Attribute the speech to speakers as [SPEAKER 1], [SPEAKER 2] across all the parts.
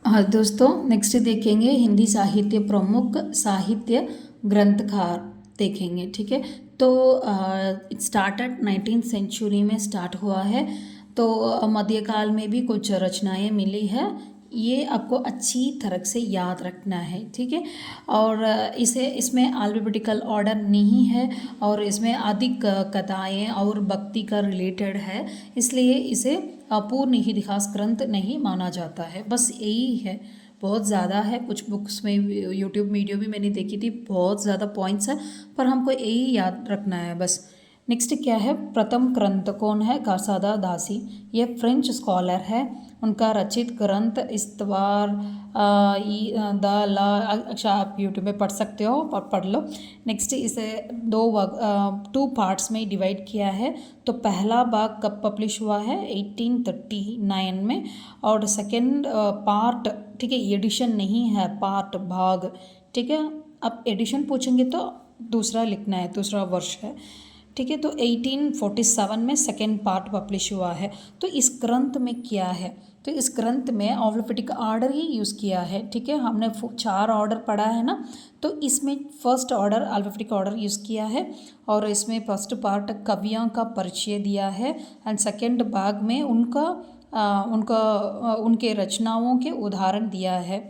[SPEAKER 1] दोस्तों नेक्स्ट देखेंगे हिंदी साहित्य प्रमुख साहित्य ग्रंथकार देखेंगे। ठीक है, तो इट स्टार्टेड 19th सेंचुरी में स्टार्ट हुआ है। तो मध्यकाल में भी कुछ रचनाएं मिली है, ये आपको अच्छी तरह से याद रखना है। ठीक है, और इसमें अल्फाबेटिकल ऑर्डर नहीं है और इसमें अधिक कथाएं और भक्ति का रिलेटेड है, इसलिए इसे पूर्ण इतिहास ग्रंथ नहीं माना जाता है। बस यही है, बहुत ज़्यादा है। कुछ बुक्स में यूट्यूब वीडियो भी मैंने देखी थी, बहुत ज़्यादा पॉइंट्स है, पर हमको यही याद रखना है बस। नेक्स्ट क्या है, प्रथम ग्रंथ कौन है? कासादा दासी, ये फ्रेंच स्कॉलर है। उनका रचित ग्रंथ इस्तवार द ला, अच्छा आप यूट्यूब में पढ़ सकते हो, पढ़ लो। नेक्स्ट इसे टू पार्ट्स में डिवाइड किया है। तो पहला भाग कब पब्लिश हुआ है? 1839 में, और सेकेंड पार्ट, ठीक है, एडिशन नहीं है, पार्ट भाग। ठीक है, अब एडिशन पूछेंगे तो दूसरा लिखना है, दूसरा वर्ष है। ठीक है, तो 1847 में सेकेंड पार्ट पब्लिश हुआ है। तो इस ग्रंथ में क्या है? तो इस ग्रंथ में अल्फाबेटिक ऑर्डर ही यूज़ किया है। ठीक है, हमने 4 ऑर्डर पढ़ा है ना, तो इसमें first order alphabetic order use किया है, और इसमें फर्स्ट पार्ट कवियों का परिचय दिया है, एंड सेकेंड भाग में उनके रचनाओं के उदाहरण दिया है।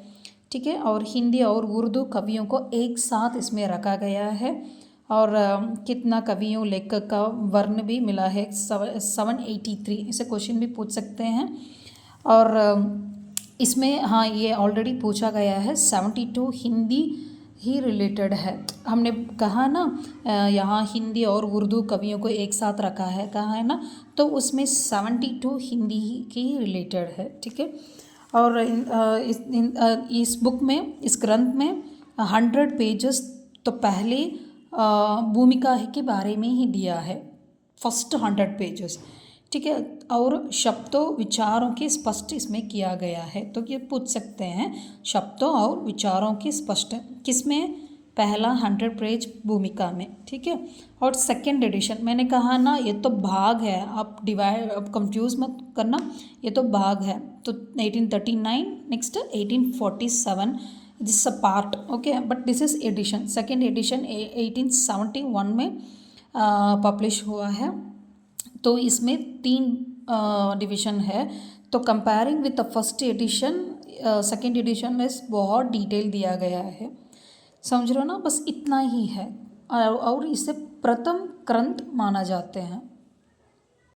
[SPEAKER 1] ठीक है, और हिंदी और उर्दू कवियों को एक साथ इसमें रखा गया है, और कितना कवियों लेखक का वर्ण भी मिला है, 783। इसे क्वेश्चन भी पूछ सकते हैं। और इसमें हाँ, ये ऑलरेडी पूछा गया है, 72 हिंदी ही रिलेटेड है। हमने कहा ना यहाँ हिंदी और उर्दू कवियों को एक साथ रखा है, कहा है ना, तो उसमें 72 हिंदी की रिलेटेड है। ठीक है, और इस बुक में, इस ग्रंथ में 100 पेजेस तो पहले भूमिका के बारे में ही दिया है, फर्स्ट 100 पेजेस। ठीक है, और शब्दों विचारों के स्पष्ट इसमें किया गया है। तो ये पूछ सकते हैं, शब्दों और विचारों की स्पष्ट किसमें? पहला 100 पेज भूमिका में। ठीक है, और सेकेंड एडिशन मैंने कहा ना, ये तो भाग है, आप कंफ्यूज मत करना, ये तो भाग है। तो 1839, next 1847, this a part, okay, but this is edition. Second edition 1871 में पब्लिश हुआ है। तो इसमें 3 डिवीज़न है। तो comparing with the first edition, second addition में बहुत डिटेल दिया गया है, समझ रहे हो ना, बस इतना ही है। और इसे प्रथम ग्रंथ माना जाते हैं।